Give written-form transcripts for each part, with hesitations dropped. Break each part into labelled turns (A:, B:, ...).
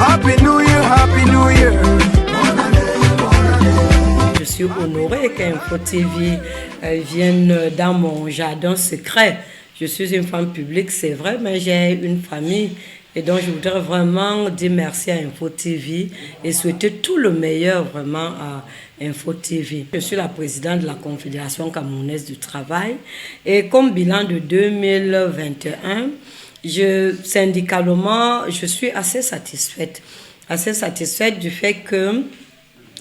A: Happy New Year, Happy New Year.
B: Je suis honorée qu'Info TV vienne dans mon jardin secret. Je suis une femme publique, c'est vrai, mais j'ai une famille. Et donc, je voudrais vraiment dire merci à Info TV et souhaiter tout le meilleur vraiment à Info TV. Je suis la présidente de la Confédération camerounaise du travail et comme bilan de 2021, syndicalement, je suis assez satisfaite du fait que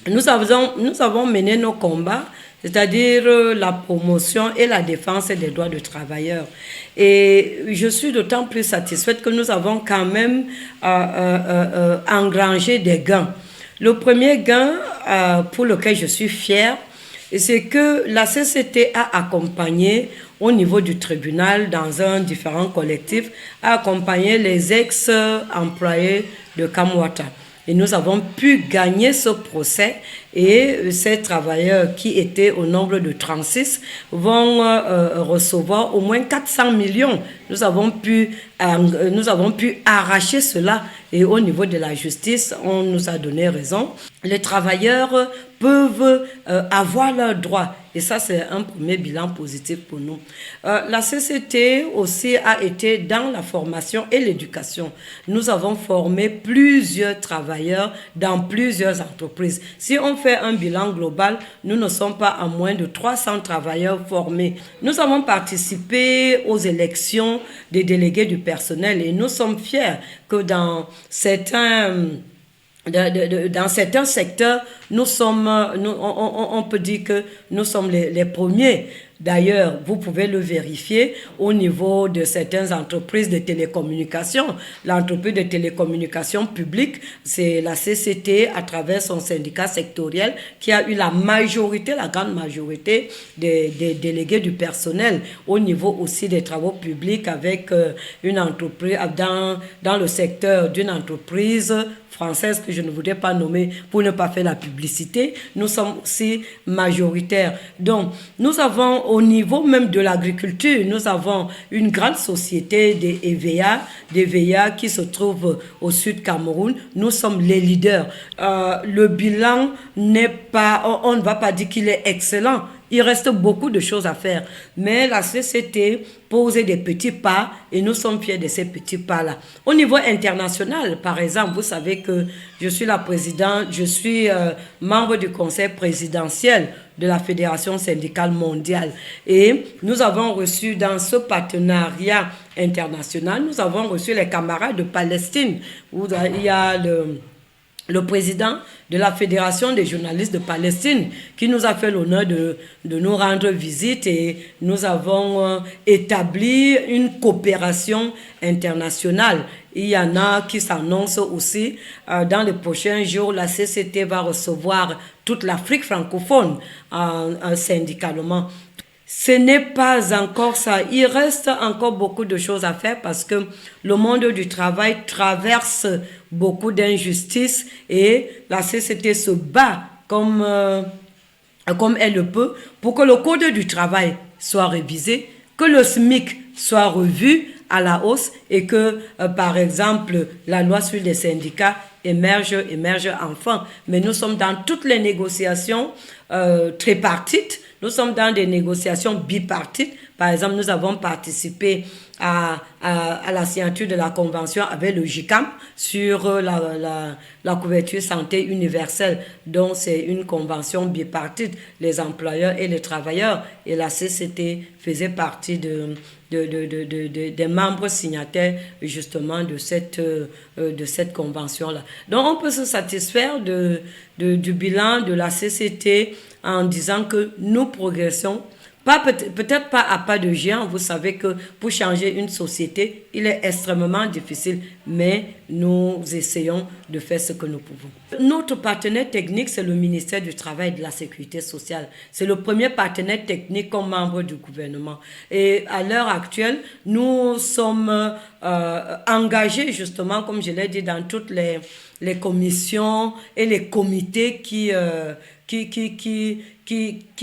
B: nous avons mené nos combats, c'est-à-dire la promotion et la défense des droits de travailleurs. Et je suis d'autant plus satisfaite que nous avons quand même engrangé des gains. Le premier gain pour lequel je suis fière, c'est que la CCT a accompagné au niveau du tribunal, dans un différent collectif, a accompagné les ex-employés de Kamwata. Et nous avons pu gagner ce procès et ces travailleurs qui étaient au nombre de 36 vont recevoir au moins 400 millions. Nous avons pu arracher cela et au niveau de la justice, on nous a donné raison. Les travailleurs peuvent avoir leurs droits et ça c'est un premier bilan positif pour nous. La CCT aussi a été dans la formation et l'éducation. Nous avons formé plusieurs travailleurs dans plusieurs entreprises. Si on fait un bilan global, nous ne sommes pas à moins de 300 travailleurs formés. Nous avons participé aux élections des délégués du personnel et nous sommes fiers que dans certains secteurs, on peut dire que nous sommes les premiers. D'ailleurs, vous pouvez le vérifier au niveau de certaines entreprises de télécommunications. L'entreprise de télécommunications publique, c'est la CCT à travers son syndicat sectoriel qui a eu la grande majorité des délégués du personnel au niveau aussi des travaux publics avec une entreprise dans le secteur d'une entreprise française que je ne voudrais pas nommer pour ne pas faire la publicité. Nous sommes aussi majoritaires. Donc, nous avons au niveau même de l'agriculture, nous avons une grande société des EVA qui se trouve au sud Cameroun. Nous sommes les leaders. Le bilan n'est pas, on ne va pas dire qu'il est excellent. Il reste beaucoup de choses à faire. Mais la CCT pose des petits pas et nous sommes fiers de ces petits pas-là. Au niveau international, par exemple, vous savez que je suis la présidente, je suis membre du conseil présidentiel de la Fédération syndicale mondiale. Et nous avons reçu dans ce partenariat international, nous avons reçu les camarades de Palestine, où il y a le président de la Fédération des journalistes de Palestine qui nous a fait l'honneur de nous rendre visite et nous avons établi une coopération internationale. Il y en a qui s'annoncent aussi. Dans les prochains jours, la CCT va recevoir toute l'Afrique francophone syndicalement. Ce n'est pas encore ça. Il reste encore beaucoup de choses à faire parce que le monde du travail traverse beaucoup d'injustices et la CCT se bat comme elle le peut pour que le code du travail soit révisé, que le SMIC soit revu à la hausse et que, par exemple, la loi sur les syndicats émerge enfin. Mais nous sommes dans toutes les négociations tripartites. Nous sommes dans des négociations bipartites. Par exemple, nous avons participé à la signature de la convention avec le JICAM sur la couverture santé universelle. Donc, c'est une convention bipartite, les employeurs et les travailleurs. Et la CCT faisait partie des membres signataires justement de cette convention-là. Donc, on peut se satisfaire du bilan de la CCT en disant que nous progressons, peut-être pas à pas de géant. Vous savez que pour changer une société, il est extrêmement difficile, mais nous essayons de faire ce que nous pouvons. Notre partenaire technique, c'est le ministère du Travail et de la Sécurité sociale. C'est le premier partenaire technique comme membre du gouvernement. Et à l'heure actuelle, nous sommes engagés justement, comme je l'ai dit, dans toutes les commissions et les comités qui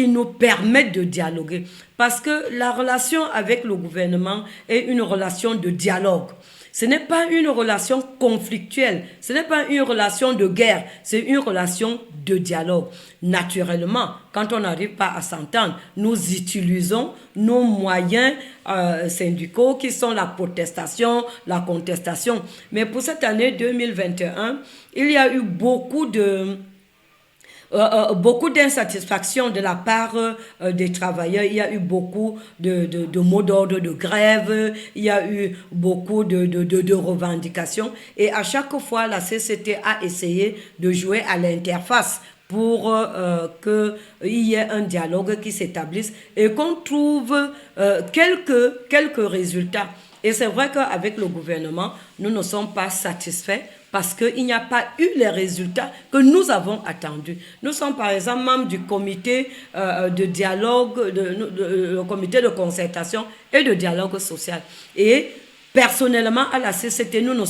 B: nous permettent de dialoguer. Parce que la relation avec le gouvernement est une relation de dialogue. Ce n'est pas une relation conflictuelle, ce n'est pas une relation de guerre, c'est une relation de dialogue. Naturellement, quand on n'arrive pas à s'entendre, nous utilisons nos moyens syndicaux qui sont la protestation, la contestation. Mais pour cette année 2021, il y a eu beaucoup d'insatisfaction de la part des travailleurs. Il y a eu beaucoup de mots d'ordre, de grève, il y a eu beaucoup de revendications. Et à chaque fois, la CCT a essayé de jouer à l'interface pour qu'il y ait un dialogue qui s'établisse et qu'on trouve quelques résultats. Et c'est vrai qu'avec le gouvernement, nous ne sommes pas satisfaits parce qu'il n'y a pas eu les résultats que nous avons attendus. Nous sommes par exemple membres du comité de dialogue, le comité de concertation et de dialogue social. Et personnellement, à la CCT, nous ne